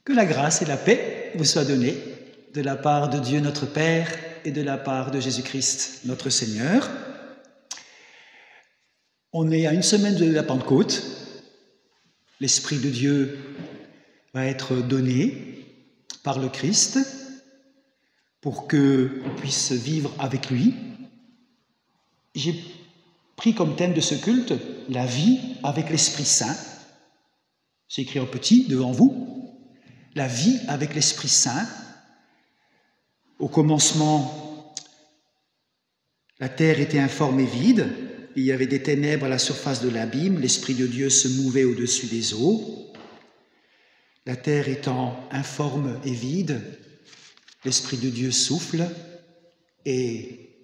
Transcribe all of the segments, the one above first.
Que la grâce et la paix vous soient données de la part de Dieu notre Père et de la part de Jésus-Christ notre Seigneur. On est à une semaine de la Pentecôte. L'Esprit de Dieu va être donné par le Christ pour qu'on puisse vivre avec lui. J'ai pris comme thème de ce culte la vie avec l'Esprit Saint. C'est écrit en petit devant vous. La vie avec l'Esprit Saint. Au commencement, la terre était informe et vide. Il y avait des ténèbres à la surface de l'abîme. L'Esprit de Dieu se mouvait au-dessus des eaux. La terre étant informe et vide, l'Esprit de Dieu souffle et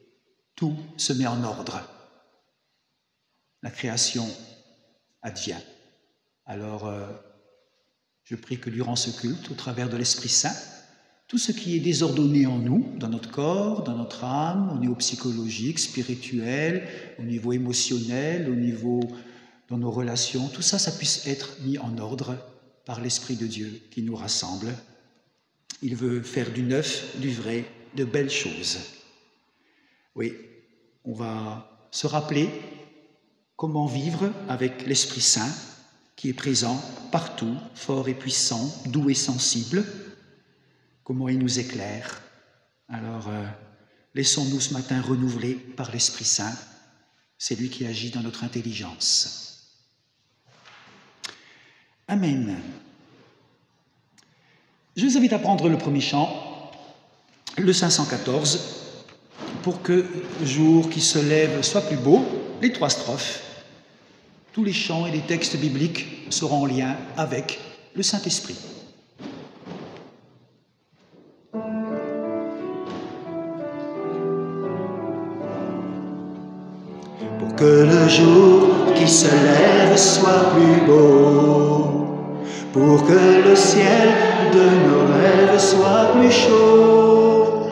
tout se met en ordre. La création advient. Alors, je prie que durant ce culte, au travers de l'Esprit Saint, tout ce qui est désordonné en nous, dans notre corps, dans notre âme, au niveau psychologique, spirituel, au niveau émotionnel, au niveau dans nos relations, tout ça, ça puisse être mis en ordre par l'Esprit de Dieu qui nous rassemble. Il veut faire du neuf, du vrai, de belles choses. Oui, on va se rappeler comment vivre avec l'Esprit Saint qui est présent partout, fort et puissant, doux et sensible, comment il nous éclaire. Alors, laissons-nous ce matin renouveler par l'Esprit Saint. C'est lui qui agit dans notre intelligence. Amen. Je vous invite à prendre le premier chant, le 514, pour que le jour qui se lève soit plus beau, les 3 strophes. Tous les chants et les textes bibliques seront en lien avec le Saint-Esprit. Pour que le jour qui se lève soit plus beau, pour que le ciel de nos rêves soit plus chaud,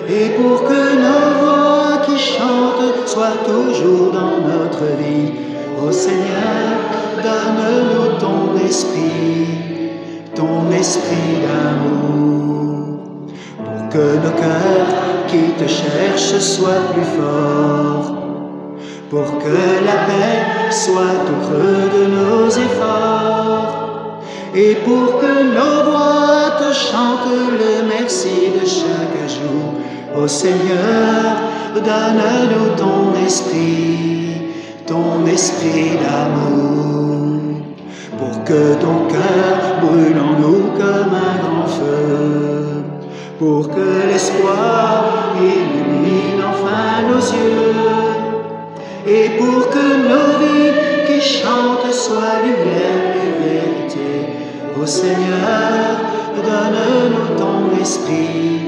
et pour que nos voix qui chantent soient toujours dans notre vie. Ô Seigneur, donne-nous ton esprit d'amour, pour que nos cœurs qui te cherchent soient plus forts, pour que la paix soit au creux de nos efforts, et pour que nos voix te chantent le merci de chaque jour. Ô Seigneur, donne-nous ton esprit d'amour, pour que ton cœur brûle en nous comme un grand feu, pour que l'espoir illumine enfin nos yeux, et pour que nos vies qui chantent soient lumière et vérité. Ô Seigneur, donne-nous ton esprit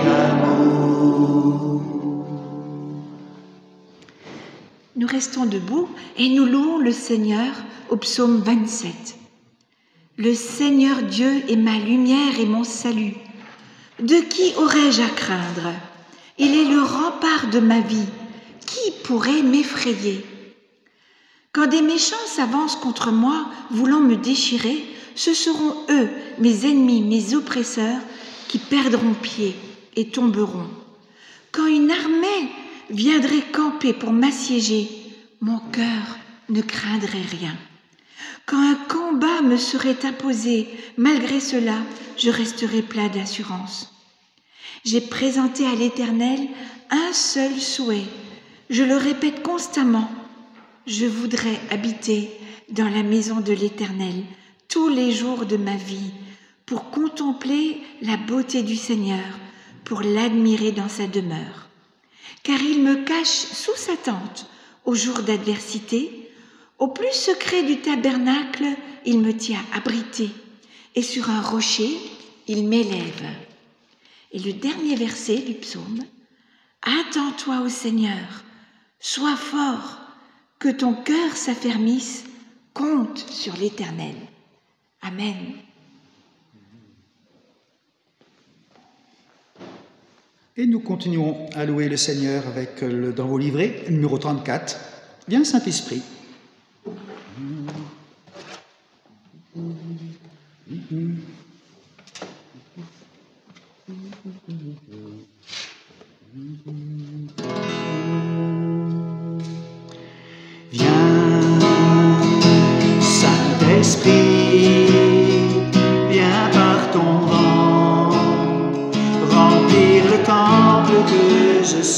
d'amour. Nous restons debout et nous louons le Seigneur au psaume 27. Le Seigneur Dieu est ma lumière et mon salut. De qui aurais-je à craindre? Il est le rempart de ma vie. Qui pourrait m'effrayer? Quand des méchants s'avancent contre moi, voulant me déchirer, ce seront eux, mes ennemis, mes oppresseurs, qui perdront pied et tomberont. Quand une armée viendrait camper pour m'assiéger, mon cœur ne craindrait rien. Quand un combat me serait imposé, malgré cela, je resterai plein d'assurance. J'ai présenté à l'Éternel un seul souhait. Je le répète constamment. Je voudrais habiter dans la maison de l'Éternel tous les jours de ma vie pour contempler la beauté du Seigneur, pour l'admirer dans sa demeure. Car il me cache sous sa tente au jour d'adversité. Au plus secret du tabernacle, il me tient abrité, et sur un rocher, il m'élève. Et le dernier verset du psaume: Attends-toi au Seigneur, sois fort, que ton cœur s'affermisse, compte sur l'Éternel. Amen. Et nous continuons à louer le Seigneur avec dans vos livrets, numéro 34. Viens Saint-Esprit.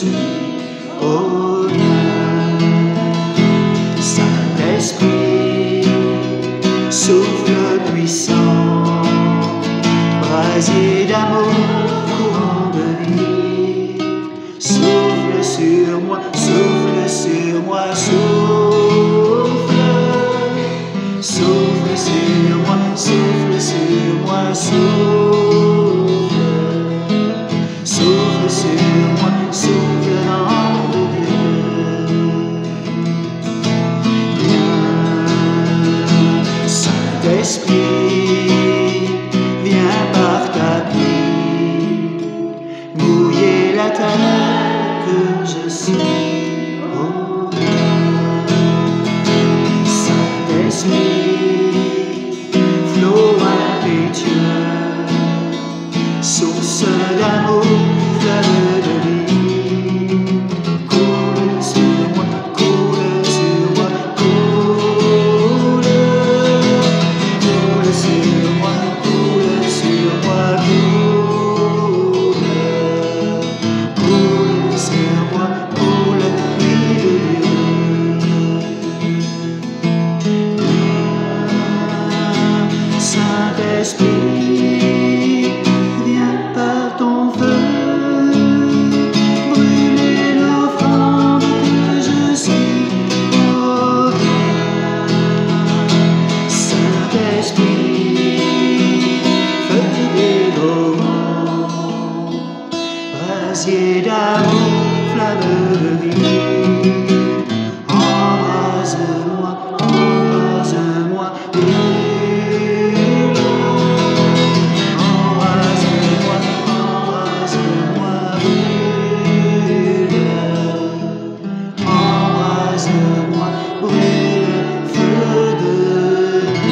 suis au loin. Saint-Esprit, souffle puissant, brasier d'amour, courant de vie, souffle sur moi, souffle sur moi, souffle, souffle sur moi, souffle sur moi, souffle, souffle sur moi, souffle vent de Dieu. Viens, Saint-Esprit, viens par ta pluie, mouiller la terre que je suis. Oh, Saint-Esprit, flot impétueux, source d'amour, fleuve de vie, coule sur moi, coule sur moi, coule, coule sur moi, coule sur moi, coule sur moi, coule, pluie de Dieu. Saint-Esprit, viens par ton feu, brûler l'offrande que je suis. Oh, Saint-Esprit, feu dévorant, brasier d'amour, flamme de vie, embrase-moi, embrase-moi, brûle, embrase-moi, embrase-moi, brûle, embrase-moi, brûle, feu de Dieu.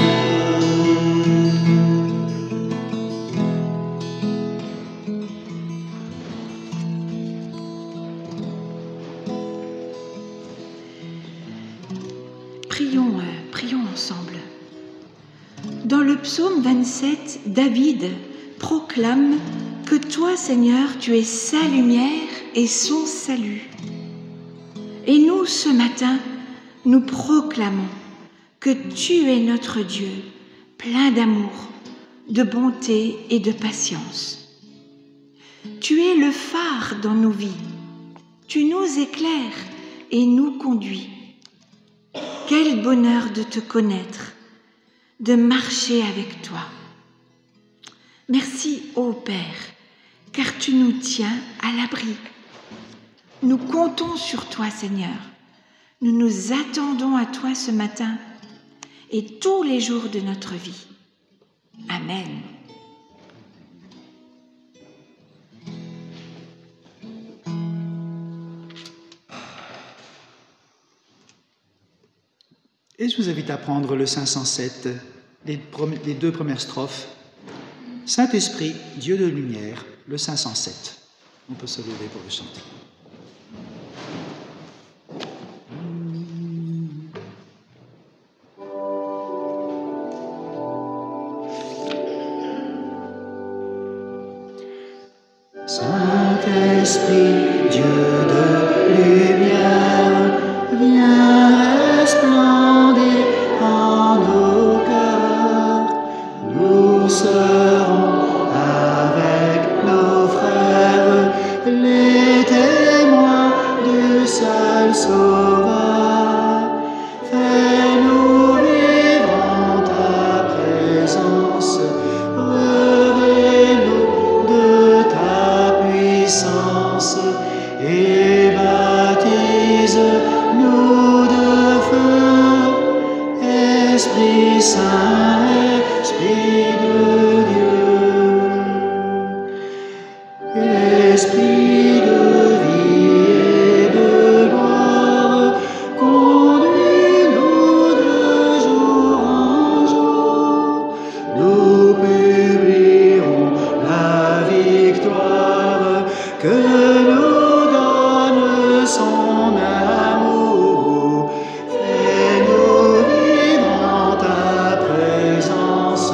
Prions ensemble. Dans le psaume 27, David proclame que toi, Seigneur, tu es sa lumière et son salut. Et nous, ce matin, nous proclamons que tu es notre Dieu, plein d'amour, de bonté et de patience. Tu es le phare dans nos vies. Tu nous éclaires et nous conduis. Quel bonheur de te connaître, de marcher avec toi. Merci, ô Père, car tu nous tiens à l'abri. Nous comptons sur toi, Seigneur. Nous nous attendons à toi ce matin et tous les jours de notre vie. Amen. Et je vous invite à prendre le 507, les deux premières strophes. Saint-Esprit, Dieu de lumière, le 507. On peut se lever pour le chanter. Saint-Esprit, Dieu de lumière, viens resplendir en nos cœurs. Nous serons avec nos frères les témoins du seul Sauveur. Fais-nous vivre en ta présence, revêt-nous de ta puissance et baptise-nous de feu. Esprit Saint, Esprit de Dieu, Esprit de vie et de gloire, conduis-nous de jour en jour. Nous publierons la victoire que nous donne son amour. Fais-nous vivre en ta présence,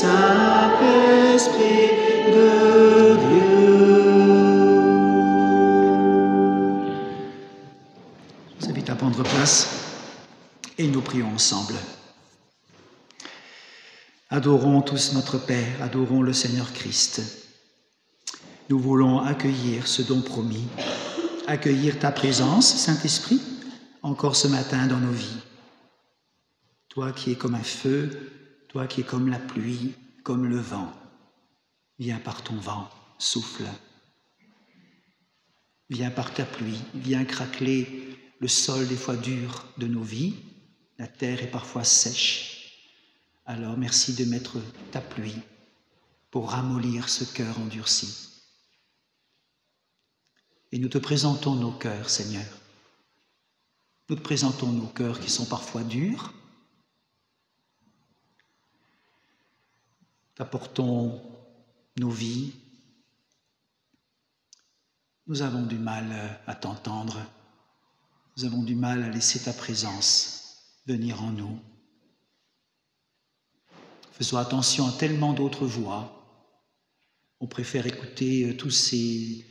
Saint-Esprit de Dieu. Je vous invite à prendre place et nous prions ensemble. Adorons tous notre Père, adorons le Seigneur Christ. Nous voulons accueillir ce don promis, accueillir ta présence, Saint-Esprit, encore ce matin dans nos vies. Toi qui es comme un feu, toi qui es comme la pluie, comme le vent, viens par ton vent, souffle. Viens par ta pluie, viens craqueler le sol des fois dur de nos vies. La terre est parfois sèche. Alors merci de mettre ta pluie pour ramollir ce cœur endurci. Et nous te présentons nos cœurs, Seigneur. Nous te présentons nos cœurs qui sont parfois durs. T'apportons nos vies. Nous avons du mal à t'entendre. Nous avons du mal à laisser ta présence venir en nous. Faisons attention à tellement d'autres voix. On préfère écouter toutes ces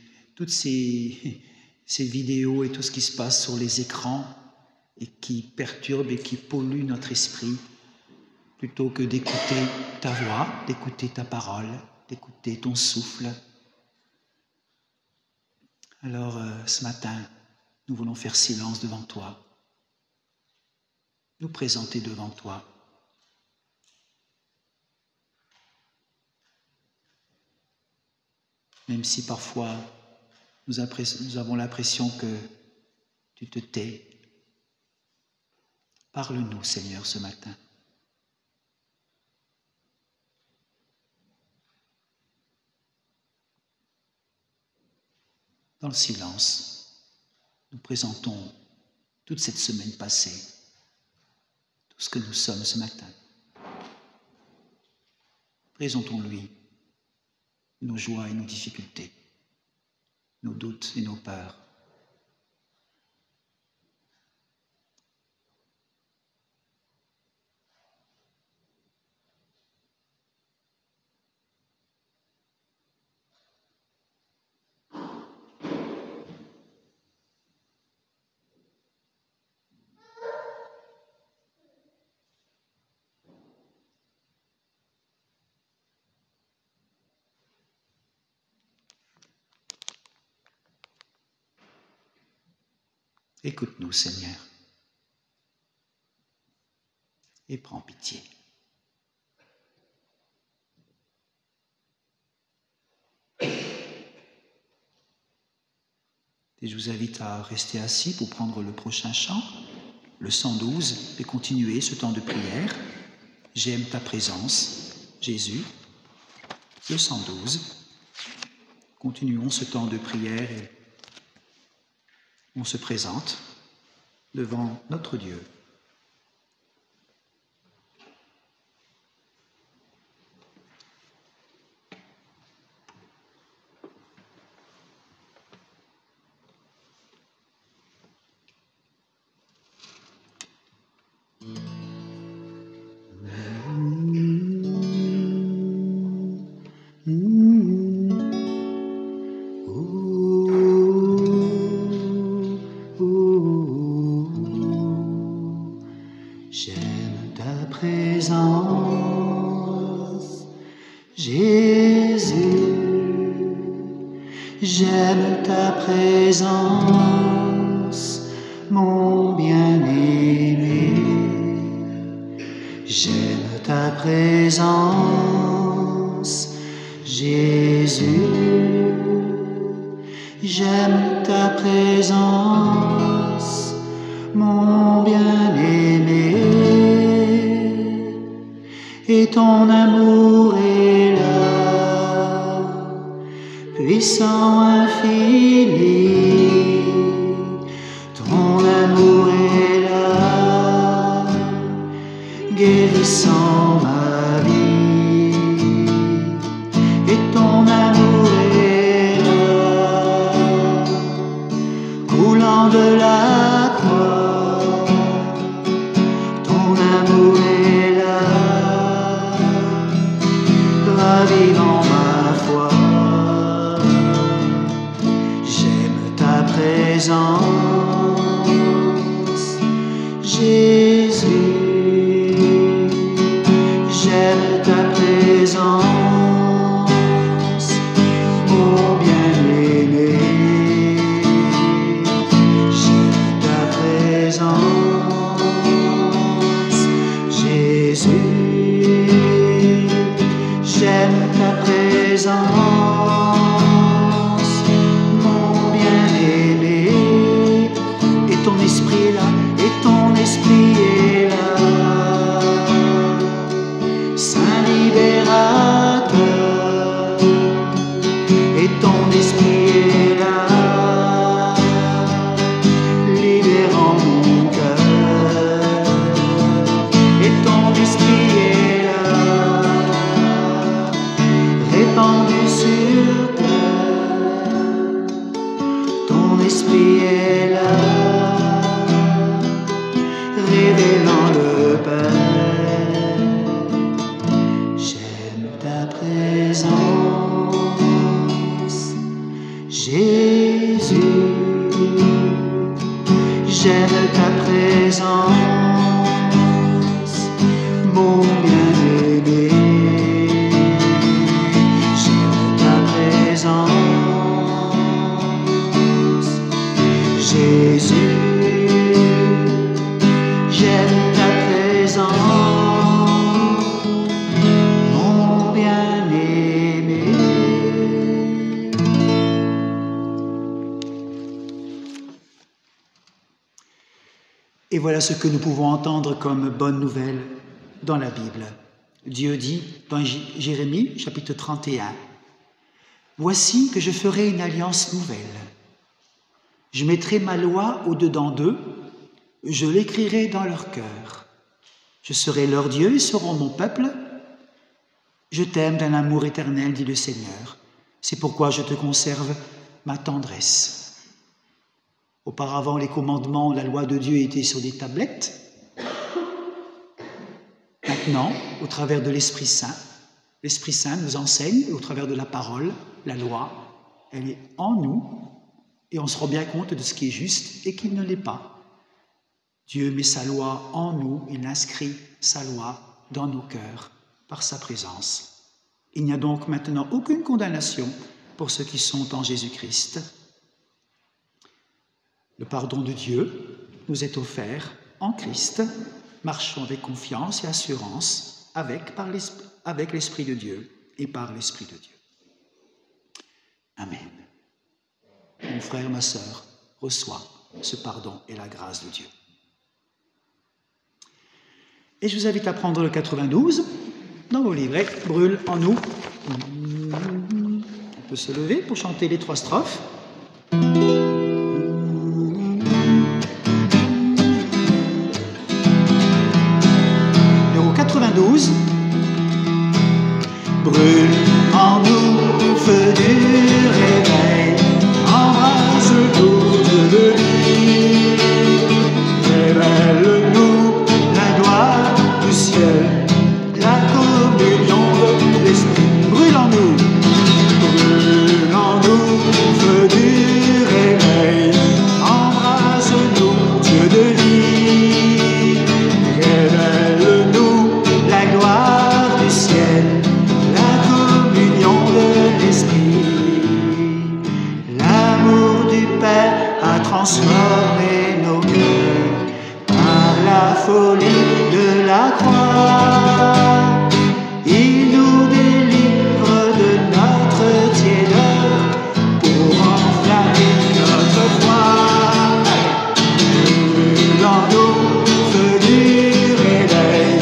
vidéos et tout ce qui se passe sur les écrans et qui perturbent et qui polluent notre esprit, plutôt que d'écouter ta voix, d'écouter ta parole, d'écouter ton souffle. Alors, ce matin, nous voulons faire silence devant toi, nous présenter devant toi. Même si parfois nous avons l'impression que tu te tais, parle-nous, Seigneur, ce matin. Dans le silence, nous présentons toute cette semaine passée, tout ce que nous sommes ce matin. Présentons-lui nos joies et nos difficultés, nos doutes et nos peurs. Écoute-nous, Seigneur, et prends pitié. Et je vous invite à rester assis pour prendre le prochain chant, le 112, et continuer ce temps de prière. J'aime ta présence, Jésus. Le 112. Continuons ce temps de prière et on se présente devant notre Dieu. J'aime ta présence, Jésus. J'aime ta présence, mon bien-aimé. J'aime ta présence, Jésus. J'aime ta présence, mon bien-aimé. Et ton amour est là, puissant, infini. Ton amour est là, guérissant ma vie. Et ton amour est là, coulant de la croix. Ton amour est là, voilà ce que nous pouvons entendre comme bonne nouvelle dans la Bible. Dieu dit dans Jérémie, chapitre 31, « Voici que je ferai une alliance nouvelle. Je mettrai ma loi au-dedans d'eux, je l'écrirai dans leur cœur. Je serai leur Dieu, ils seront mon peuple. Je t'aime d'un amour éternel, dit le Seigneur. C'est pourquoi je te conserve ma tendresse. » Auparavant, les commandements, la loi de Dieu étaient sur des tablettes. Maintenant, au travers de l'Esprit Saint nous enseigne, et au travers de la parole, la loi, elle est en nous, et on se rend bien compte de ce qui est juste et qui ne l'est pas. Dieu met sa loi en nous, il inscrit sa loi dans nos cœurs par sa présence. Il n'y a donc maintenant aucune condamnation pour ceux qui sont en Jésus-Christ. Le pardon de Dieu nous est offert en Christ. Marchons avec confiance et assurance avec l'Esprit de Dieu et par l'Esprit de Dieu. Amen. Mon frère, ma sœur, reçois ce pardon et la grâce de Dieu. Et je vous invite à prendre le 92 dans vos livrets. Brûle en nous. On peut se lever pour chanter les 3 strophes. Numéro 92. Brûle en nous, feu du réveil, embrase-nous de vie, révèle-nous la gloire du ciel, la communion de l'Esprit. Brûle en nous, feu du réveil, embrase-nous, Dieu de vie, révèle-nous la gloire du ciel, la communion de l'Esprit. L'amour du Père a transformé nos cœurs par la folie de la croix. Il nous délivre de notre tiédeur pour enflammer notre foi. Brûle en nous, feu du réveil,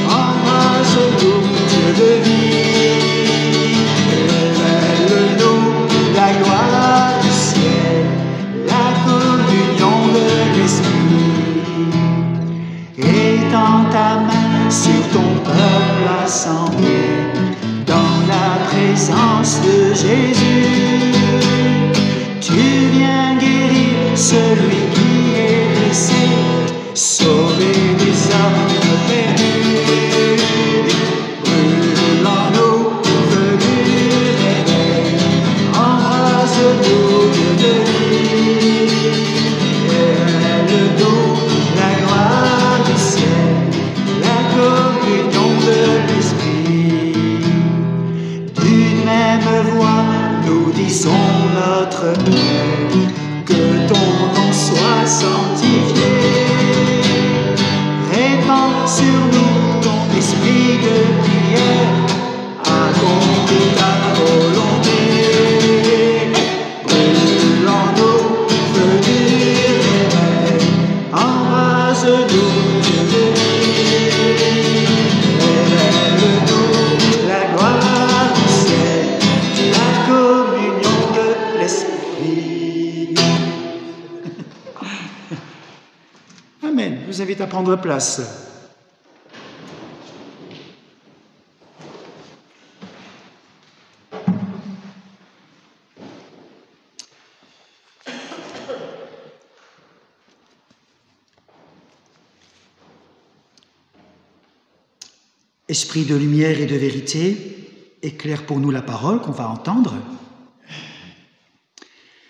embrasse-nous, Dieu de vie, révèle-nous la gloire du ciel, la communion de l'Esprit. Étends ta main sur ton peuple assemblé, dans la présence de Jésus. Tu viens guérir celui qui est blessé, sauver des âmes perdues. Brûle en nous, feu du réveil, embrase-nous, Dieu de vie, révèle-nous la gloire du ciel, la communion de l'Esprit. D'une même voix, nous disons notre Père, que ton nom soit sanctifié. Répands sur nous ton esprit de prière, accomplis ta volonté. Brûle en nous, feu du réveil, embrase-nous, Dieu de vie, révèle-nous la gloire du ciel, la communion de l'Esprit. Amen. Je vous invite à prendre place. Esprit de lumière et de vérité, éclaire pour nous la parole qu'on va entendre.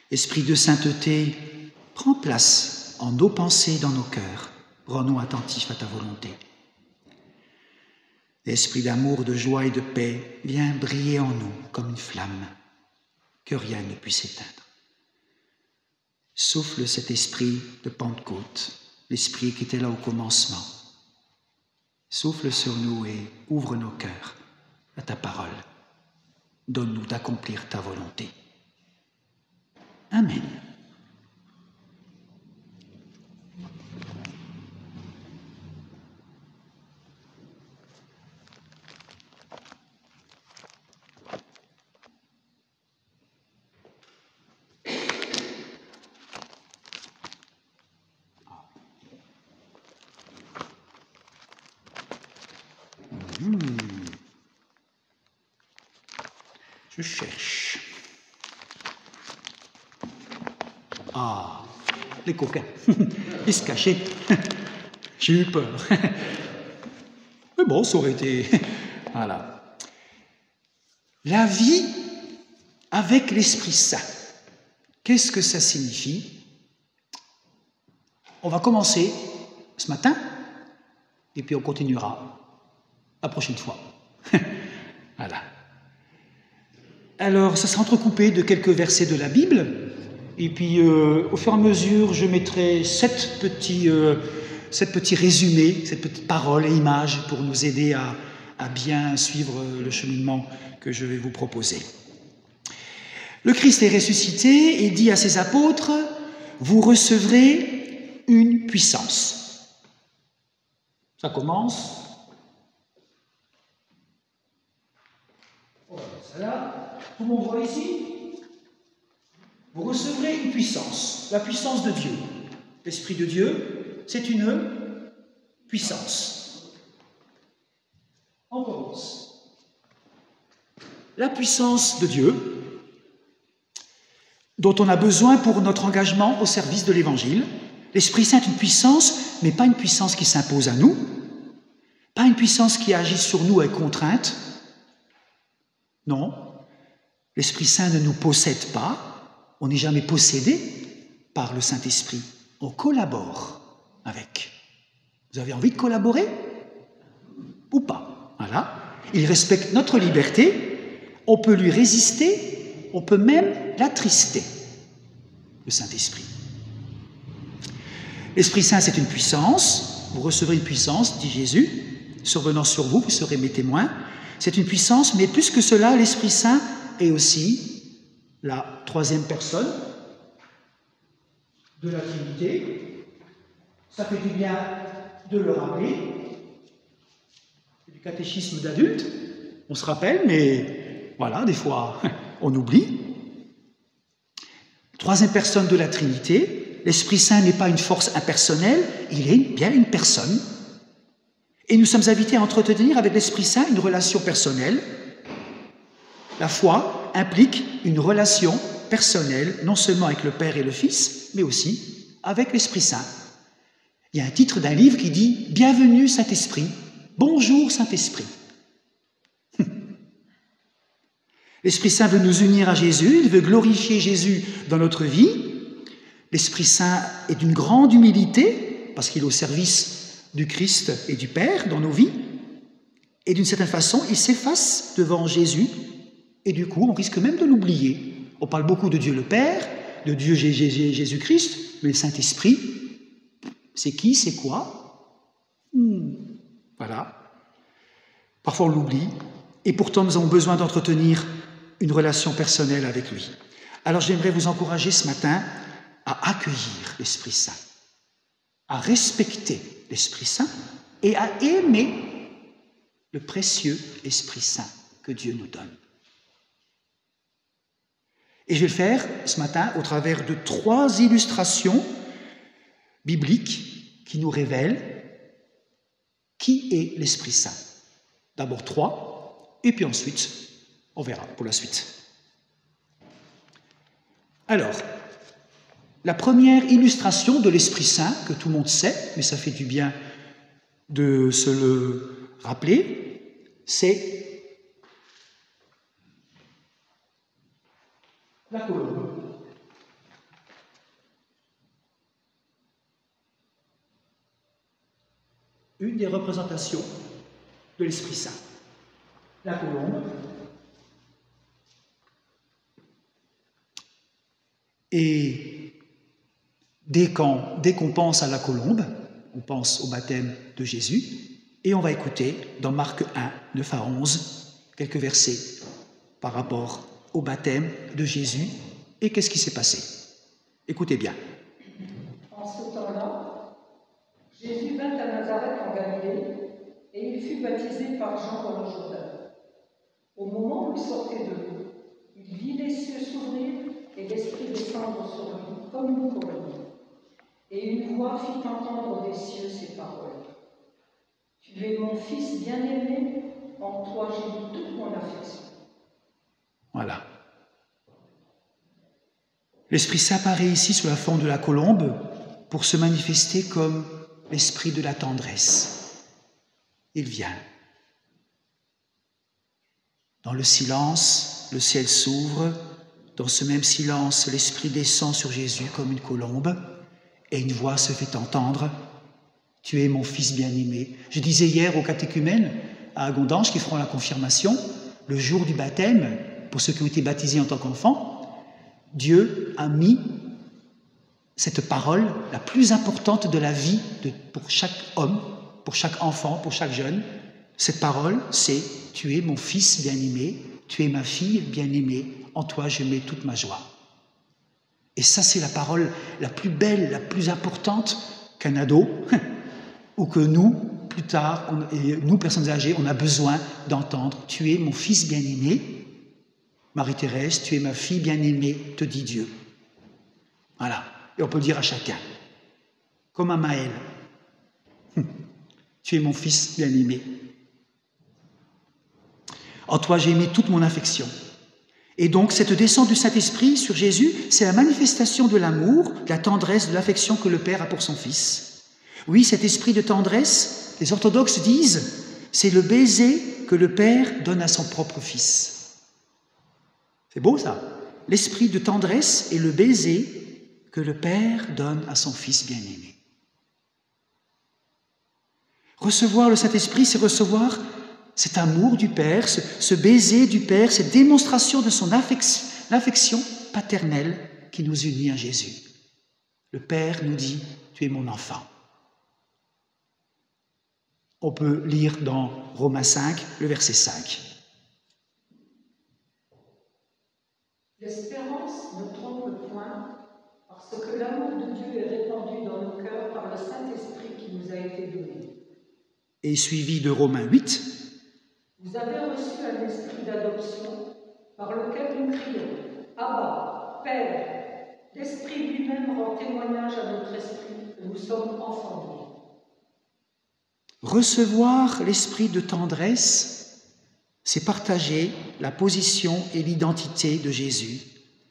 Esprit de sainteté, prends place en nos pensées, dans nos cœurs. Rends-nous attentifs à ta volonté. Esprit d'amour, de joie et de paix, viens briller en nous comme une flamme, que rien ne puisse éteindre. Souffle cet esprit de Pentecôte, l'esprit qui était là au commencement. Souffle sur nous et ouvre nos cœurs à ta parole. Donne-nous d'accomplir ta volonté. Amen. Je cherche. Ah, les coquins. Ils se cachaient. J'ai eu peur. Mais bon, ça aurait été... Voilà. La vie avec l'Esprit Saint. Qu'est-ce que ça signifie? On va commencer ce matin, et puis on continuera la prochaine fois. Voilà. Alors, ça sera entrecoupé de quelques versets de la Bible, et puis au fur et à mesure, je mettrai sept petits résumés, cette petite parole et images pour nous aider à bien suivre le cheminement que je vais vous proposer. Le Christ est ressuscité et dit à ses apôtres, « Vous recevrez une puissance. » Ça commence. Voilà. Tout le monde voit ici? Vous recevrez une puissance, la puissance de Dieu. L'Esprit de Dieu, c'est une puissance. On commence. La puissance de Dieu, dont on a besoin pour notre engagement au service de l'Évangile. L'Esprit Saint est une puissance, mais pas une puissance qui s'impose à nous, pas une puissance qui agit sur nous avec contrainte. Non, l'Esprit Saint ne nous possède pas, on n'est jamais possédé par le Saint-Esprit, on collabore avec. Vous avez envie de collaborer? Ou pas? Voilà. Il respecte notre liberté, on peut lui résister, on peut même l'attrister, le Saint-Esprit. L'Esprit Saint, c'est une puissance, vous recevrez une puissance, dit Jésus, survenant sur vous, vous serez mes témoins. C'est une puissance, mais plus que cela, l'Esprit Saint est aussi la troisième personne de la Trinité. Ça fait du bien de le rappeler. C'est du catéchisme d'adulte, on se rappelle, mais voilà, des fois, on oublie. Troisième personne de la Trinité, l'Esprit Saint n'est pas une force impersonnelle, il est bien une personne. Et nous sommes invités à entretenir avec l'Esprit Saint une relation personnelle. La foi implique une relation personnelle, non seulement avec le Père et le Fils, mais aussi avec l'Esprit Saint. Il y a un titre d'un livre qui dit « Bienvenue Saint-Esprit, bonjour Saint-Esprit ». L'Esprit Saint veut nous unir à Jésus, il veut glorifier Jésus dans notre vie. L'Esprit Saint est d'une grande humilité, parce qu'il est au service du Christ et du Père dans nos vies. Et d'une certaine façon, il s'efface devant Jésus, et du coup, on risque même de l'oublier. On parle beaucoup de Dieu le Père, de Dieu Jésus-Christ, mais le Saint-Esprit, c'est qui, c'est quoi? Voilà. Parfois, on l'oublie, et pourtant, nous avons besoin d'entretenir une relation personnelle avec lui. Alors, j'aimerais vous encourager ce matin à accueillir l'Esprit Saint, à respecter l'Esprit Saint et à aimer le précieux Esprit Saint que Dieu nous donne. Et je vais le faire ce matin au travers de 3 illustrations bibliques qui nous révèlent qui est l'Esprit Saint. D'abord 3, et puis ensuite, on verra pour la suite. Alors, la première illustration de l'Esprit Saint, que tout le monde sait, mais ça fait du bien de se le rappeler, c'est la colombe. Une des représentations de l'Esprit Saint. La colombe. Et dès qu'on pense à la colombe, on pense au baptême de Jésus, et on va écouter dans Marc 1, 9 à 11, quelques versets par rapport au baptême de Jésus, et qu'est-ce qui s'est passé. Écoutez bien. En ce temps-là, Jésus vint à Nazareth en Galilée, et il fut baptisé par Jean dans le Jourdain. Au moment où il sortait de l'eau, il vit les cieux s'ouvrir et l'Esprit descendre sur lui comme une colombe. Et une voix fit entendre des cieux ces paroles. Tu es mon Fils bien-aimé, en toi j'ai mis toute mon affection. Voilà. L'Esprit Saint apparaît ici sous la forme de la colombe pour se manifester comme l'esprit de la tendresse. Il vient. Dans le silence, le ciel s'ouvre. Dans ce même silence, l'Esprit descend sur Jésus comme une colombe et une voix se fait entendre. « Tu es mon Fils bien-aimé ». Je disais hier aux catéchumènes à Agondange qui feront la confirmation, le jour du baptême, pour ceux qui ont été baptisés en tant qu'enfants, Dieu a mis cette parole la plus importante de la vie pour chaque homme, pour chaque enfant, pour chaque jeune. Cette parole, c'est « Tu es mon Fils bien-aimé, tu es ma fille bien-aimée, en toi je mets toute ma joie ». Et ça, c'est la parole la plus belle, la plus importante qu'un ado, ou que nous, plus tard, et nous, personnes âgées, on a besoin d'entendre « Tu es mon Fils bien-aimé ». Marie-Thérèse, tu es ma fille bien-aimée, te dit Dieu. Voilà. Et on peut le dire à chacun. Comme à Maël. Tu es mon Fils bien-aimé. En toi, j'ai mis toute mon affection. Et donc, cette descente du Saint-Esprit sur Jésus, c'est la manifestation de l'amour, de la tendresse, de l'affection que le Père a pour son Fils. Oui, cet esprit de tendresse, les orthodoxes disent, c'est le baiser que le Père donne à son propre Fils. C'est beau ça. L'esprit de tendresse est le baiser que le Père donne à son Fils bien-aimé. Recevoir le Saint-Esprit, c'est recevoir cet amour du Père, ce baiser du Père, cette démonstration de son affection paternelle qui nous unit à Jésus. Le Père nous dit « Tu es mon enfant ». On peut lire dans Romains 5, le verset 5. L'espérance ne trompe point, parce que l'amour de Dieu est répandu dans nos cœurs par le Saint-Esprit qui nous a été donné. Et suivi de Romains 8. Vous avez reçu un esprit d'adoption par lequel nous crions « Abba, Père ». L'Esprit lui-même rend témoignage à notre esprit que nous sommes enfants de Dieu. Recevoir l'esprit de tendresse, c'est partager la position et l'identité de Jésus.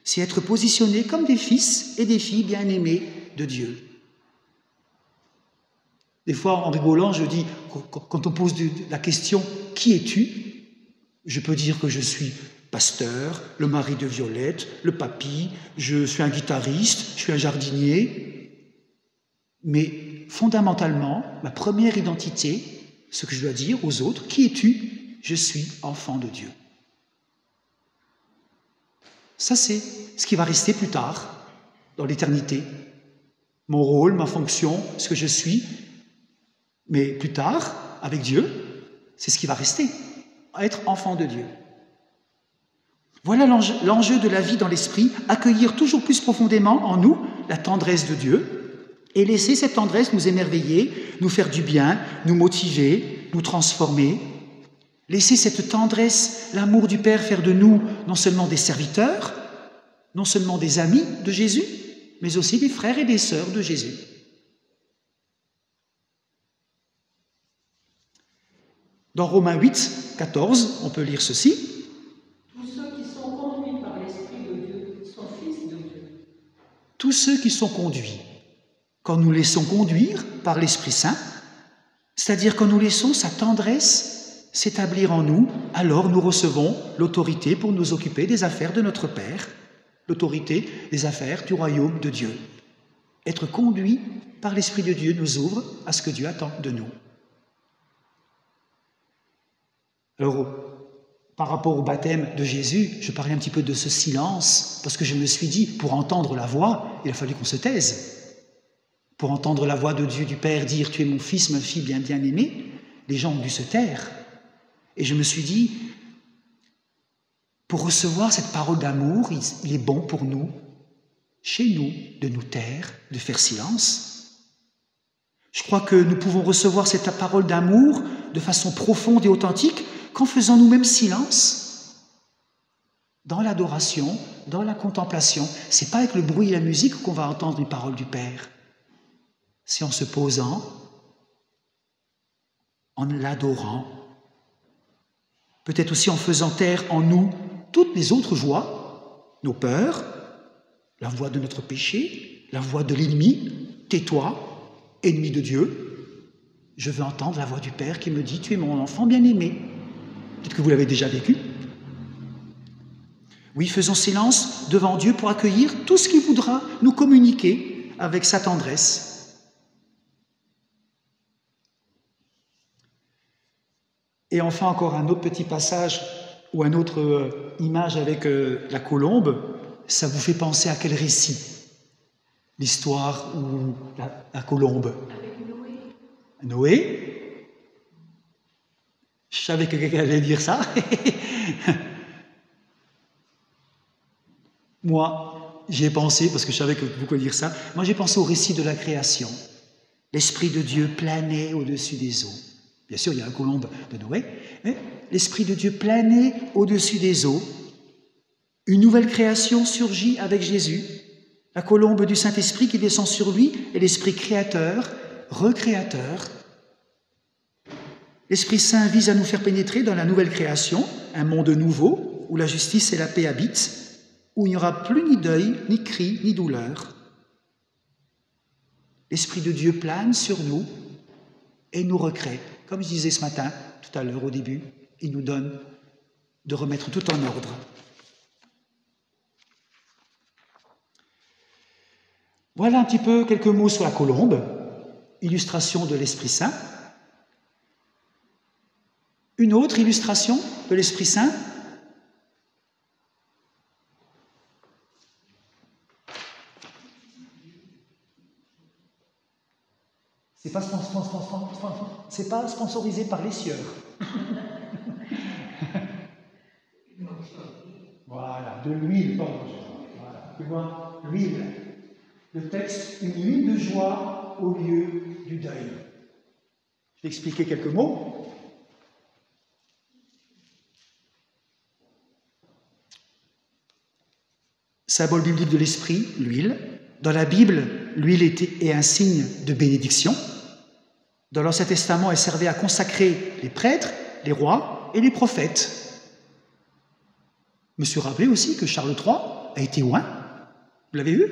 C'est être positionné comme des fils et des filles bien-aimés de Dieu. Des fois, en rigolant, je dis, quand on pose la question « Qui es-tu ?», je peux dire que je suis pasteur, le mari de Violette, le papy, je suis un guitariste, je suis un jardinier. Mais fondamentalement, ma première identité, ce que je dois dire aux autres, « Qui es-tu ?» Je suis enfant de Dieu. Ça, c'est ce qui va rester plus tard, dans l'éternité. Mon rôle, ma fonction, ce que je suis. Mais plus tard, avec Dieu, c'est ce qui va rester, être enfant de Dieu. Voilà l'enjeu de la vie dans l'esprit, accueillir toujours plus profondément en nous la tendresse de Dieu et laisser cette tendresse nous émerveiller, nous faire du bien, nous motiver, nous transformer. Laisser cette tendresse, l'amour du Père faire de nous non seulement des serviteurs, non seulement des amis de Jésus, mais aussi des frères et des sœurs de Jésus. Dans Romains 8, 14, on peut lire ceci. Tous ceux qui sont conduits par l'Esprit de Dieu sont fils de Dieu. Tous ceux qui sont conduits, quand nous laissons conduire par l'Esprit Saint, c'est-à-dire quand nous laissons sa tendresse s'établir en nous, alors nous recevons l'autorité pour nous occuper des affaires de notre Père, l'autorité des affaires du royaume de Dieu. Être conduit par l'Esprit de Dieu nous ouvre à ce que Dieu attend de nous. Alors, par rapport au baptême de Jésus, je parlais un petit peu de ce silence, parce que je me suis dit, pour entendre la voix, il a fallu qu'on se taise. Pour entendre la voix de Dieu, du Père, dire « Tu es mon fils, ma fille bien-aimée », les gens ont dû se taire. Et je me suis dit, pour recevoir cette parole d'amour, il est bon pour nous, chez nous, de nous taire, de faire silence. Je crois que nous pouvons recevoir cette parole d'amour de façon profonde et authentique qu'en faisant nous-mêmes silence. Dans l'adoration, dans la contemplation, c'est pas avec le bruit et la musique qu'on va entendre une parole du Père. C'est en se posant, en l'adorant, peut-être aussi en faisant taire en nous toutes les autres voix, nos peurs, la voix de notre péché, la voix de l'ennemi. Tais-toi, ennemi de Dieu. Je veux entendre la voix du Père qui me dit « Tu es mon enfant bien-aimé ». Peut-être que vous l'avez déjà vécu. Oui, faisons silence devant Dieu pour accueillir tout ce qu'il voudra nous communiquer avec sa tendresse. Et enfin, encore un autre petit passage ou une autre image avec la colombe. Ça vous fait penser à quel récit? L'histoire ou la colombe? Avec Noé. Noé? Je savais que quelqu'un allait dire ça. Moi, j'y ai pensé, parce que je savais que vous alliez dire ça. Moi, j'ai pensé au récit de la création. L'Esprit de Dieu planait au-dessus des eaux. Bien sûr, il y a la colombe de Noé, mais l'Esprit de Dieu planait au-dessus des eaux. Une nouvelle création surgit avec Jésus, la colombe du Saint-Esprit qui descend sur lui et l'Esprit créateur, recréateur. L'Esprit Saint vise à nous faire pénétrer dans la nouvelle création, un monde nouveau où la justice et la paix habitent, où il n'y aura plus ni deuil, ni cri, ni douleur. L'Esprit de Dieu plane sur nous et nous recrée. Comme je disais ce matin, tout à l'heure au début, il nous donne de remettre tout en ordre. Voilà un petit peu quelques mots sur la colombe, illustration de l'Esprit Saint. Une autre illustration de l'Esprit Saint. C'est pas sponsorisé par les sieurs. Voilà, de l'huile. Voilà, tu vois, l'huile. Le texte, une huile de joie au lieu du deuil. Je vais expliquer quelques mots. Symbole biblique de l'esprit, l'huile. Dans la Bible, l'huile est un signe de bénédiction. Dans l'Ancien Testament, elle servait à consacrer les prêtres, les rois et les prophètes. Je me suis rappelé aussi que Charles III a été oint. Vous l'avez vu?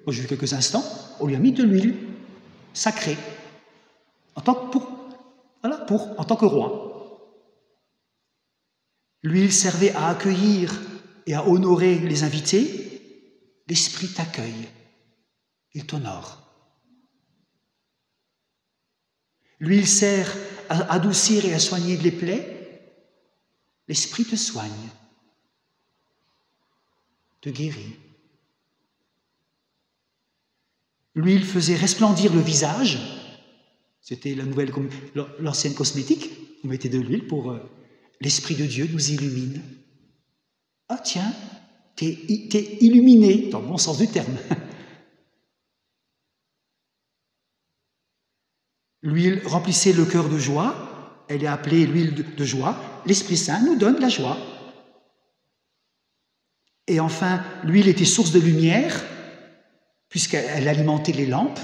Moi, j'ai vu quelques instants. On lui a mis de l'huile sacrée en tant que roi. L'huile servait à accueillir et à honorer les invités. L'Esprit t'accueille. Il t'honore. L'huile sert à adoucir et à soigner les plaies. L'Esprit te soigne, te guérit. L'huile faisait resplendir le visage. C'était l'ancienne cosmétique. On mettait de l'huile pour l'Esprit de Dieu nous illumine. Ah tiens, t'es illuminé, dans le bon sens du terme. L'huile remplissait le cœur de joie, elle est appelée l'huile de joie. L'Esprit Saint nous donne la joie. Et enfin, l'huile était source de lumière, puisqu'elle alimentait les lampes.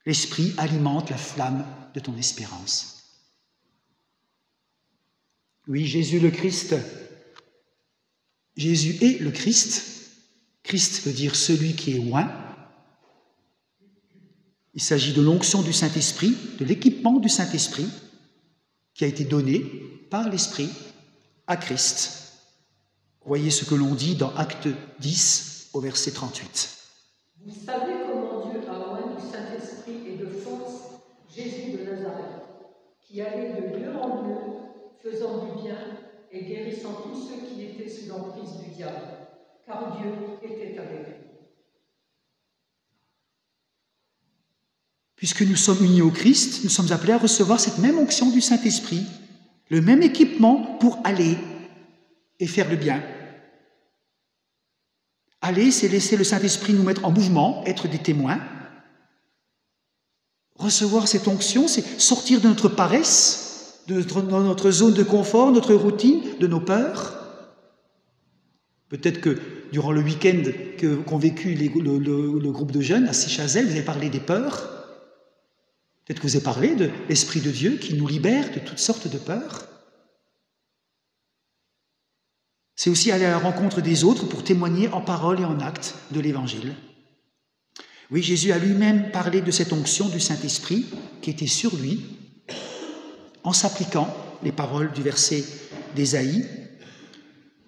L'Esprit alimente la flamme de ton espérance. Oui, Jésus le Christ. Jésus est le Christ. Christ veut dire celui qui est oint. Il s'agit de l'onction du Saint-Esprit, de l'équipement du Saint-Esprit qui a été donné par l'Esprit à Christ. Voyez ce que l'on dit dans Acte 10 au verset 38. Vous savez comment Dieu a oint du Saint-Esprit et de force Jésus de Nazareth, qui allait de lieu en lieu, faisant du bien et guérissant tous ceux qui étaient sous l'emprise du diable, car Dieu était avec lui. Puisque nous sommes unis au Christ, nous sommes appelés à recevoir cette même onction du Saint-Esprit, le même équipement pour aller et faire le bien. Aller, c'est laisser le Saint-Esprit nous mettre en mouvement, être des témoins. Recevoir cette onction, c'est sortir de notre paresse, de notre zone de confort, notre routine, de nos peurs. Peut-être que durant le week-end qu'ont vécu le groupe de jeunes à Sichazel, vous avez parlé des peurs. Peut-être que vous avez parlé de l'Esprit de Dieu qui nous libère de toutes sortes de peurs. C'est aussi aller à la rencontre des autres pour témoigner en parole et en acte de l'Évangile. Oui, Jésus a lui-même parlé de cette onction du Saint-Esprit qui était sur lui en s'appliquant les paroles du verset d'Ésaïe.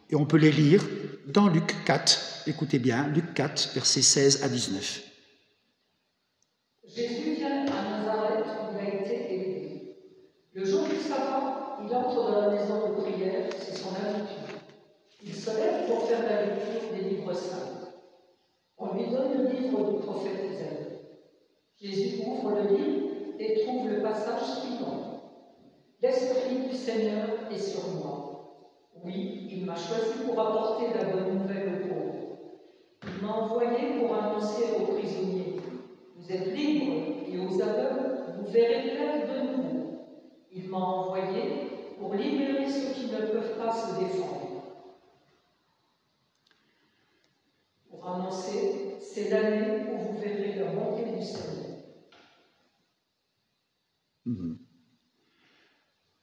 Et on peut les lire dans Luc 4. Écoutez bien, Luc 4, versets 16 à 19. Jésus vient à Nazareth où il a été élevé. Le jour du sabbat, il entre dans la maison de prière, c'est son habitude. Il se lève pour faire la lecture des livres saints. On lui donne le livre du prophète Isaïe. Jésus ouvre le livre et trouve le passage suivant. L'Esprit du Seigneur est sur moi. Oui, il m'a choisi pour apporter la bonne nouvelle aux pauvres. Il m'a envoyé pour annoncer aux prisonniers: vous êtes libres, et aux aveugles, vous verrez clair de nouveau. Il m'a envoyé pour libérer ceux qui ne peuvent pas se défendre. Pour annoncer, c'est l'année où vous verrez la montée du Seigneur.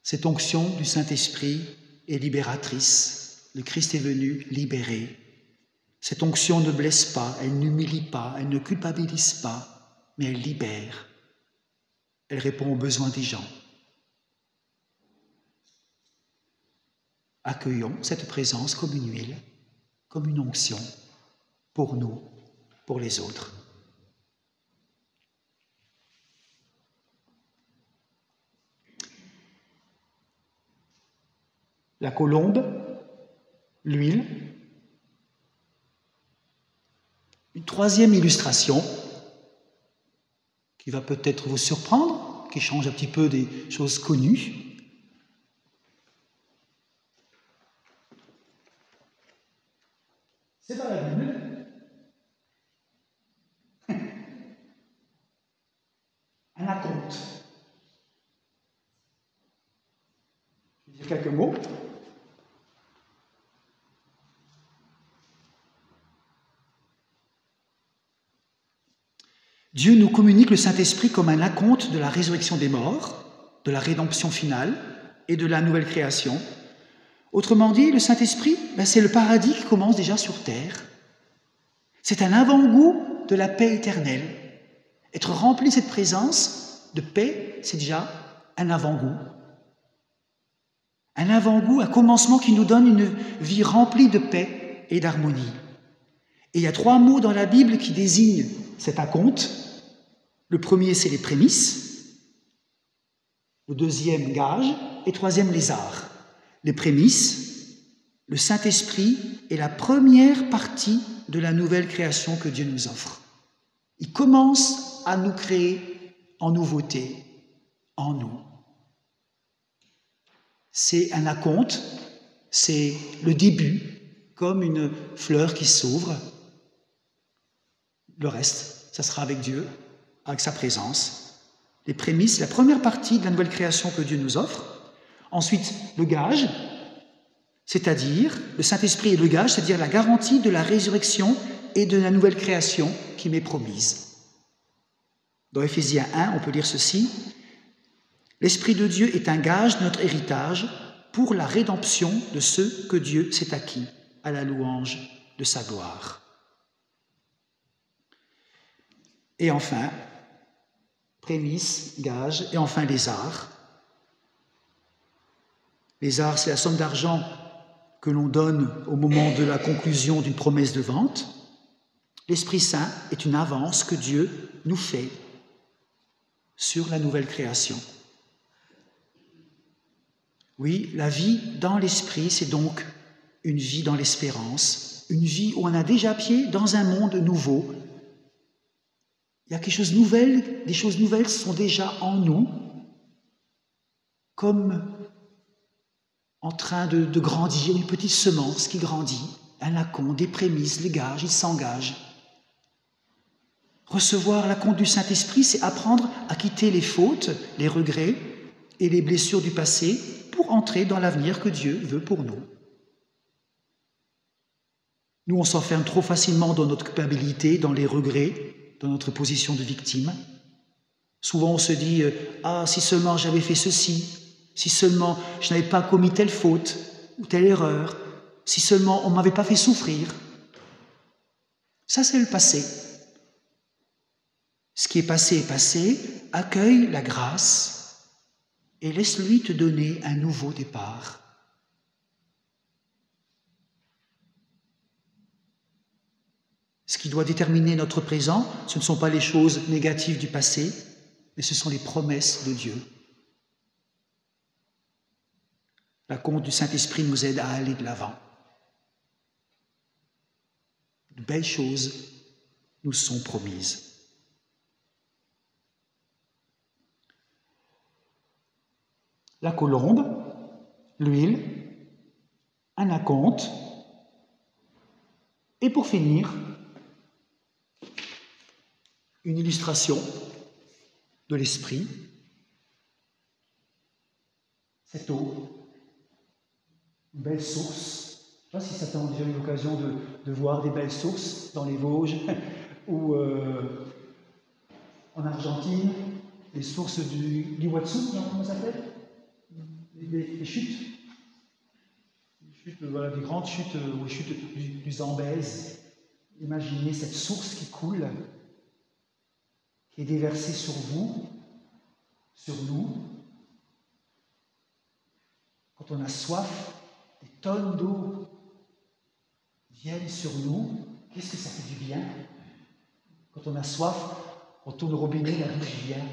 Cette onction du Saint-Esprit est libératrice. Le Christ est venu libérer. Cette onction ne blesse pas, elle n'humilie pas, elle ne culpabilise pas, mais elle libère. Elle répond aux besoins des gens. Accueillons cette présence comme une huile, comme une onction, pour nous, pour les autres. La colombe, l'huile. Une troisième illustration qui va peut-être vous surprendre, qui change un petit peu des choses connues. C'est dans la Bible. Un acompte. Je vais dire quelques mots. Dieu nous communique le Saint-Esprit comme un acompte de la résurrection des morts, de la rédemption finale et de la nouvelle création. Autrement dit, le Saint-Esprit, c'est le paradis qui commence déjà sur terre. C'est un avant-goût de la paix éternelle. Être rempli de cette présence de paix, c'est déjà un avant-goût. Un avant-goût, un commencement qui nous donne une vie remplie de paix et d'harmonie. Et il y a 3 mots dans la Bible qui désignent cet acompte. Le premier, c'est les prémices. Le deuxième, gage. Et troisième, les arts. Les prémices, le Saint-Esprit est la première partie de la nouvelle création que Dieu nous offre. Il commence à nous créer en nouveauté, en nous. C'est un acompte, c'est le début, comme une fleur qui s'ouvre. Le reste, ça sera avec Dieu, avec sa présence. Les prémices, la première partie de la nouvelle création que Dieu nous offre. Ensuite, le gage, c'est-à-dire, le Saint-Esprit est le gage, c'est-à-dire la garantie de la résurrection et de la nouvelle création qui m'est promise. Dans Éphésiens 1, on peut lire ceci: l'Esprit de Dieu est un gage de notre héritage pour la rédemption de ceux que Dieu s'est acquis, à la louange de sa gloire. Et enfin, prémices, gages, et enfin les arts. Les arts, c'est la somme d'argent que l'on donne au moment de la conclusion d'une promesse de vente. L'Esprit Saint est une avance que Dieu nous fait sur la nouvelle création. Oui, la vie dans l'Esprit, c'est donc une vie dans l'espérance, une vie où on a déjà pied dans un monde nouveau. Il y a quelque chose de nouvel, des choses nouvelles sont déjà en nous, comme en train de grandir, une petite semence qui grandit, un acompte, des prémices, les gages, il s'engage. Recevoir l'acompte du Saint-Esprit, c'est apprendre à quitter les fautes, les regrets et les blessures du passé pour entrer dans l'avenir que Dieu veut pour nous. Nous, on s'enferme trop facilement dans notre culpabilité, dans les regrets, dans notre position de victime. Souvent, on se dit « Ah, si seulement j'avais fait ceci, si seulement je n'avais pas commis telle faute ou telle erreur, si seulement on ne m'avait pas fait souffrir. Ça, c'est le passé. Ce qui est passé, accueille la grâce et laisse-lui te donner un nouveau départ. Ce qui doit déterminer notre présent, ce ne sont pas les choses négatives du passé, mais ce sont les promesses de Dieu. La conte du Saint-Esprit nous aide à aller de l'avant. De belles choses nous sont promises. La colombe, l'huile, un acompte, et pour finir, une illustration de l'esprit, cette eau, une belle source. Je ne sais pas si certains ont déjà eu l'occasion de voir des belles sources dans les Vosges ou en Argentine, les sources du Iguazu, comment ça s'appelle ? Les chutes. Voilà, des grandes chutes, les chutes du Zambèze. Imaginez cette source qui coule, qui est déversée sur vous, sur nous. Quand on a soif, des tonnes d'eau viennent sur nous. Qu'est-ce que ça fait du bien? Quand on a soif, on tourne le robinet, la douche vient.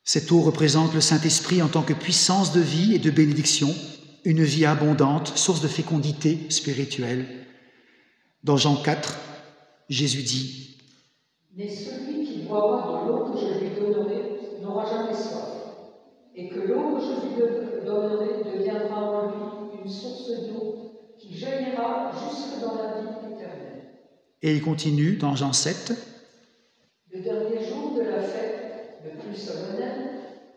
Cette eau représente le Saint-Esprit en tant que puissance de vie et de bénédiction, une vie abondante, source de fécondité spirituelle. Dans Jean 4, Jésus dit « Mais celui qui boira de l'eau que je lui donnerai n'aura jamais soif, et que l'eau que je lui donnerai deviendra en lui une source d'eau qui jaillira jusque dans la vie éternelle. » Et il continue dans Jean 7. Le dernier jour de la fête, le plus solennel,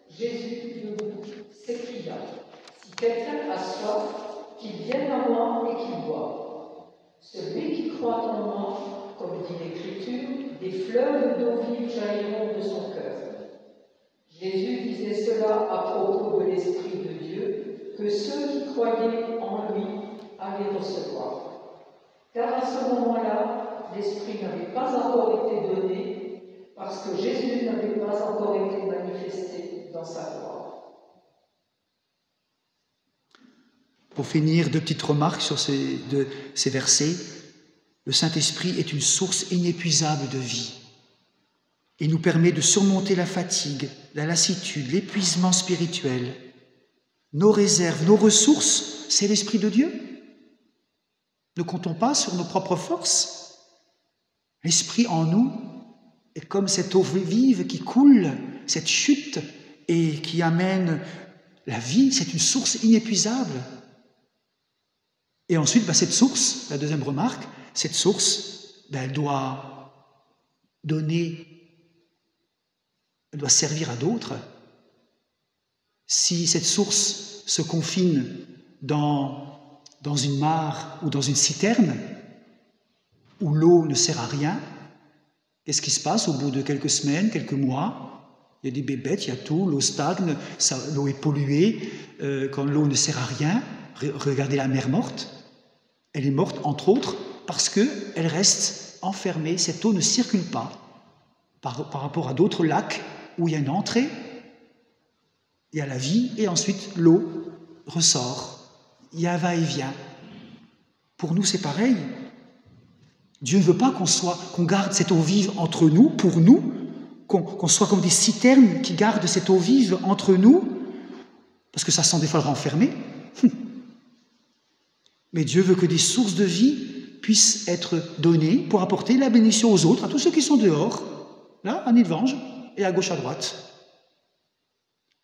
Jésus debout s'écria : « Si quelqu'un a soif, qu'il vienne à moi et qu'il boive. Celui qui croit en moi, comme dit l'Écriture, des fleuves d'eau vive jailliront de son cœur. » Jésus disait cela à propos de l'Esprit de Dieu, que ceux qui croyaient en lui allaient recevoir. Car à ce moment-là, l'Esprit n'avait pas encore été donné, parce que Jésus n'avait pas encore été manifesté dans sa gloire. Pour finir, deux petites remarques sur ces versets. Le Saint-Esprit est une source inépuisable de vie. Il nous permet de surmonter la fatigue, la lassitude, l'épuisement spirituel. Nos réserves, nos ressources, c'est l'Esprit de Dieu. Ne comptons pas sur nos propres forces. L'Esprit en nous est comme cette eau vive qui coule, cette chute, et qui amène la vie. C'est une source inépuisable. Et ensuite, cette source, la deuxième remarque, cette source, elle doit donner, elle doit servir à d'autres. Si cette source se confine dans une mare ou dans une citerne, où l'eau ne sert à rien, qu'est-ce qui se passe au bout de quelques semaines, quelques mois? Il y a des bébêtes, il y a tout, l'eau stagne, l'eau est polluée. Quand l'eau ne sert à rien, regardez la mer morte. Elle est morte, entre autres, parce qu'elle reste enfermée. Cette eau ne circule pas par rapport à d'autres lacs où il y a une entrée, il y a la vie, et ensuite l'eau ressort. Il y a un va-et-vient. Pour nous, c'est pareil. Dieu ne veut pas qu'on garde cette eau vive entre nous, pour nous, qu'on soit comme des citernes qui gardent cette eau vive entre nous, parce que ça sent des fois le renfermer. Mais Dieu veut que des sources de vie puissent être données pour apporter la bénédiction aux autres, à tous ceux qui sont dehors, là, à Nilvange, et à gauche, à droite.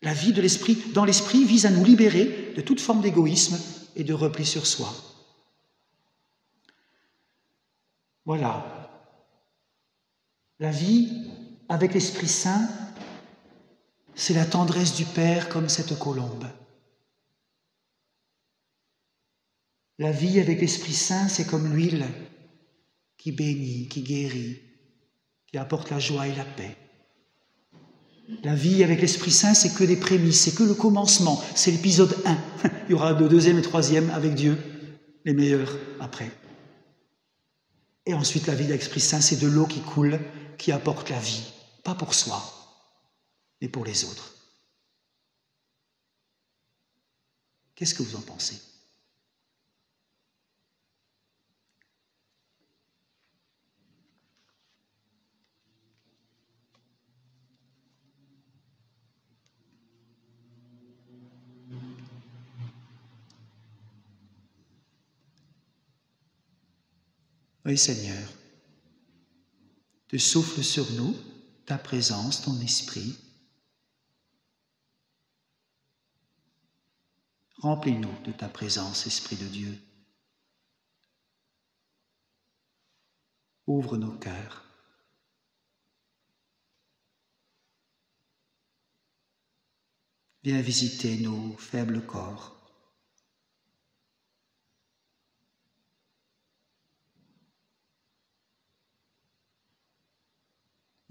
La vie de l'esprit, dans l'esprit, vise à nous libérer de toute forme d'égoïsme et de repli sur soi. Voilà. La vie avec l'Esprit Saint, c'est la tendresse du Père comme cette colombe. La vie avec l'Esprit Saint, c'est comme l'huile qui bénit, qui guérit. qui apporte la joie et la paix. La vie avec l'Esprit Saint, c'est que des prémices, c'est que le commencement, c'est l'épisode 1. Il y aura le deuxième et le troisième avec Dieu, les meilleurs après. Et ensuite, la vie avec l'Esprit Saint, c'est de l'eau qui coule, qui apporte la vie, pas pour soi, mais pour les autres. Qu'est-ce que vous en pensez ? Oui, Seigneur, tu souffles sur nous ta présence, ton esprit. Remplis-nous de ta présence, Esprit de Dieu. Ouvre nos cœurs. Viens visiter nos faibles corps.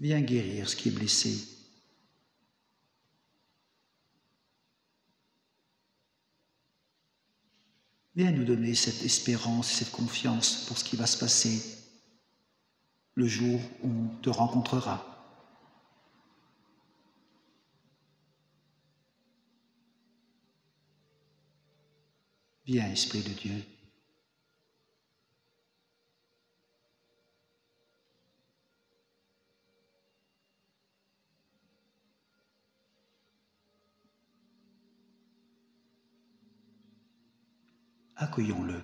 Viens guérir ce qui est blessé. Viens nous donner cette espérance, cette confiance pour ce qui va se passer le jour où on te rencontrera. Viens, Esprit de Dieu. Accueillons-le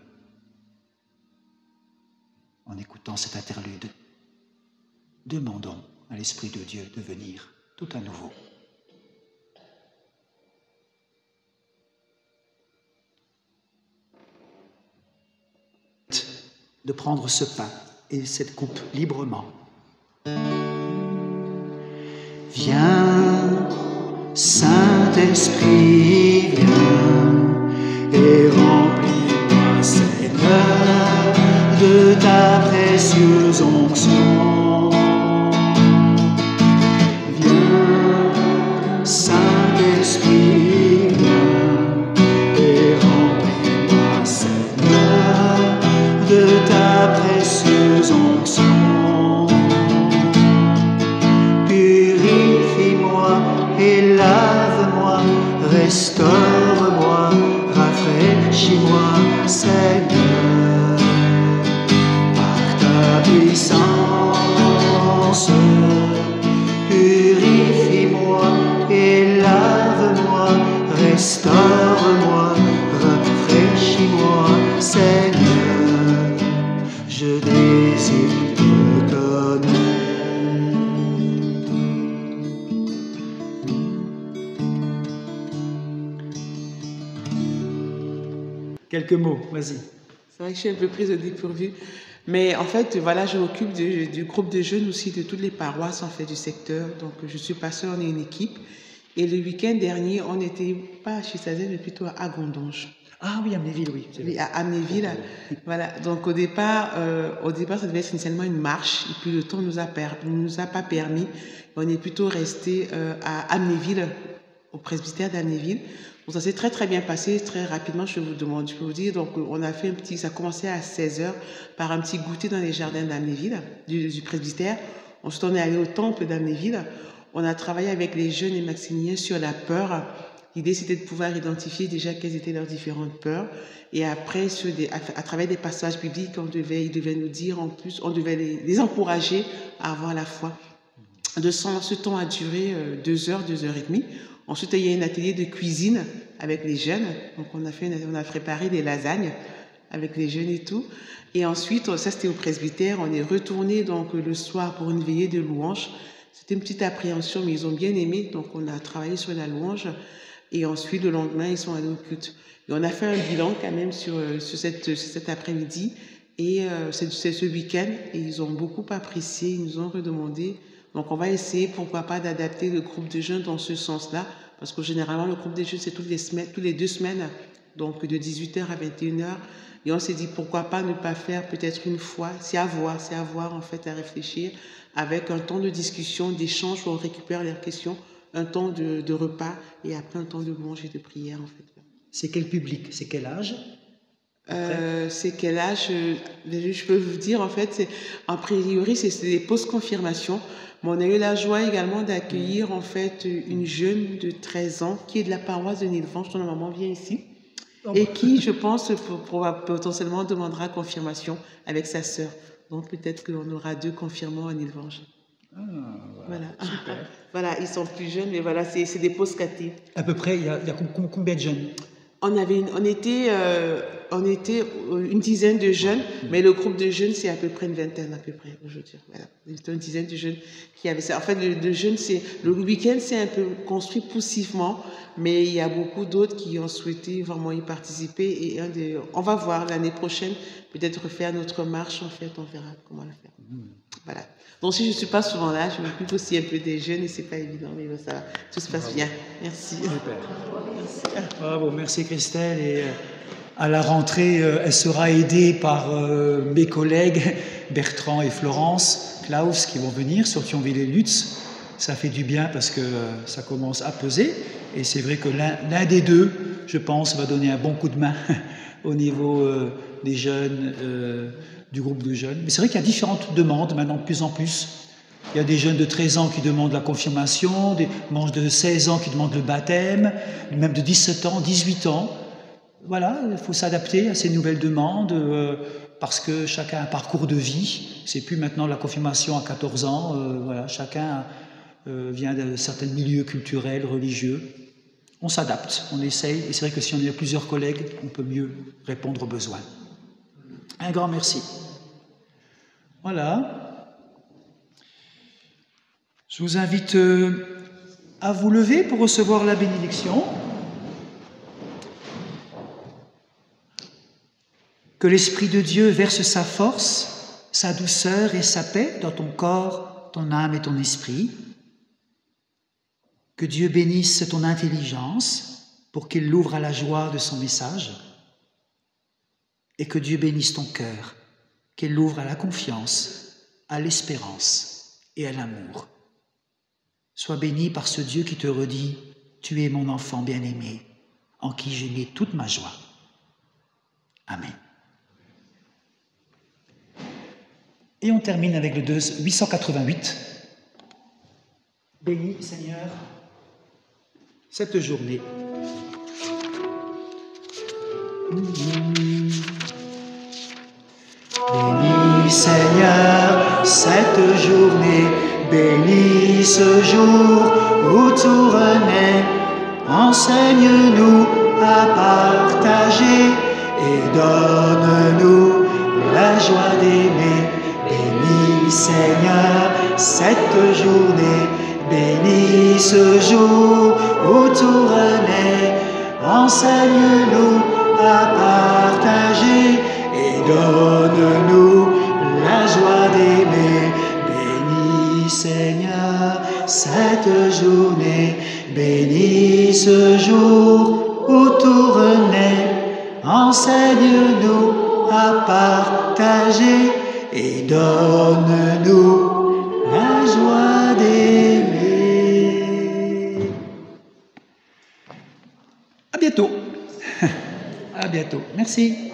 en écoutant cet interlude. Demandons à l'Esprit de Dieu de venir tout à nouveau. De prendre ce pain et cette coupe librement. Viens, Saint-Esprit, viens et remplis-moi, Seigneur, de ta précieuse onction. Viens, Saint-Esprit, viens et remplis-moi, Seigneur, de ta précieuse onction. Purifie-moi et lave-moi, restaure-moi, rafraîchis-moi, Seigneur, par ta puissance. Purifie-moi et lave-moi, restaure-moi, rafraîchis-moi, Seigneur, je désire te connaître. Quelques mots, vas-y. C'est vrai que je suis un peu prise au dépourvu. Mais en fait, voilà, je m'occupe du groupe de jeunes aussi, de toutes les paroisses en fait, du secteur. Donc, je suis pas seule, on est une équipe. Et le week-end dernier, on n'était pas à Chisazel, mais plutôt à Gondonge. Ah oui, Amnéville, oui. Oui, à Amnéville. Voilà. Donc, au départ, ça devait être initialement une marche. Et puis, le temps nous a pas permis. On est plutôt resté à Amnéville, au presbytère d'Amnéville. Donc, ça s'est très, très bien passé. Très rapidement, je peux vous dire. Donc, on a fait ça a commencé à 16h par un petit goûter dans les jardins d'Amnéville, du presbytère. Ensuite, on est allé au temple d'Amnéville. On a travaillé avec les jeunes et maximiens sur la peur. L'idée, c'était de pouvoir identifier déjà quelles étaient leurs différentes peurs. Et après, à travers des passages bibliques, ils devaient nous dire en plus, on devait les encourager à avoir la foi. Ce temps a duré 2 heures, 2 heures et demie. Ensuite, il y a un atelier de cuisine avec les jeunes. Donc, on a préparé des lasagnes avec les jeunes et tout. Et ensuite, ça c'était au presbytère. On est retourné donc le soir pour une veillée de louanges. C'était une petite appréhension, mais ils ont bien aimé. Donc, on a travaillé sur la louange. Et ensuite, le lendemain, ils sont allés au culte. Et on a fait un bilan quand même sur cet après-midi. Et c'est ce week-end. Et ils ont beaucoup apprécié. Ils nous ont redemandé. Donc, on va essayer, pourquoi pas, d'adapter le groupe de jeunes dans ce sens-là. Parce que généralement, le groupe de jeunes, c'est toutes les 2 semaines. Donc, de 18h à 21h. Et on s'est dit, pourquoi pas ne pas faire peut-être une fois, c'est à voir en fait, à réfléchir, avec un temps de discussion, d'échange où on récupère leurs questions, un temps de repas et après un temps de louange et de prière en fait. C'est quel public? C'est quel âge? C'est quel âge? Je peux vous dire, en fait, en priori, c'est des post-confirmations. Mais on a eu la joie également d'accueillir, en fait, une jeune de 13 ans qui est de la paroisse de Nilvange, dont la maman vient ici, et qui, je pense, potentiellement demandera confirmation avec sa sœur. Donc, peut-être qu'on aura 2 confirmants à Nilvange. Ah, Voilà. super. Voilà, ils sont plus jeunes, mais voilà, c'est des post-catés. À peu près, il y a combien de jeunes? On était une dizaine de jeunes, mais le groupe de jeunes, c'est à peu près une vingtaine, à peu près, aujourd'hui. Voilà. C'était une dizaine de jeunes qui avaient ça. En fait, le jeune, le week-end, c'est un peu construit poussivement, mais il y a beaucoup d'autres qui ont souhaité vraiment y participer. Et on va voir l'année prochaine, peut-être refaire notre marche, en fait, on verra comment la faire. Voilà. Donc, si je ne suis pas souvent là, je m'occupe aussi un peu des jeunes et ce n'est pas évident, mais ça va, tout se passe bien. Merci. Super. Bravo, merci Christelle. Et à la rentrée, elle sera aidée par mes collègues Bertrand et Florence, Klaus, qui vont venir sur Thionville-et-Lutz. Ça fait du bien parce que ça commence à peser. Et c'est vrai que l'un des deux, je pense, va donner un bon coup de main au niveau des jeunes, du groupe de jeunes. Mais c'est vrai qu'il y a différentes demandes maintenant, de plus en plus. Il y a des jeunes de 13 ans qui demandent la confirmation, des manches de 16 ans qui demandent le baptême, même de 17 ans, 18 ans. Voilà, il faut s'adapter à ces nouvelles demandes parce que chacun a un parcours de vie. C'est plus maintenant la confirmation à 14 ans. Voilà, chacun vient de certains milieux culturels, religieux. On s'adapte, on essaye. Et c'est vrai que si on a plusieurs collègues, on peut mieux répondre aux besoins. Un grand merci. Voilà. Je vous invite à vous lever pour recevoir la bénédiction. Que l'Esprit de Dieu verse sa force, sa douceur et sa paix dans ton corps, ton âme et ton esprit. Que Dieu bénisse ton intelligence pour qu'il l'ouvre à la joie de son message. Et que Dieu bénisse ton cœur, qu'il l'ouvre à la confiance, à l'espérance et à l'amour. Sois béni par ce Dieu qui te redit « Tu es mon enfant bien-aimé, en qui j'ai mis toute ma joie. » Amen. Et on termine avec le 888. Bénis, Seigneur, cette journée. Bénis, Seigneur, cette journée. Bénis ce jour où tout renaît. Enseigne-nous à partager et donne-nous la joie d'aimer. Bénis, Seigneur, cette journée. Bénis ce jour où tout renaît. Enseigne-nous à partager et donne-nous la joie d'aimer. Bénis, Seigneur, cette journée. Bénis ce jour où tout renaît. Enseigne-nous à partager et donne-nous la joie d'aimer. À bientôt. À bientôt. Merci.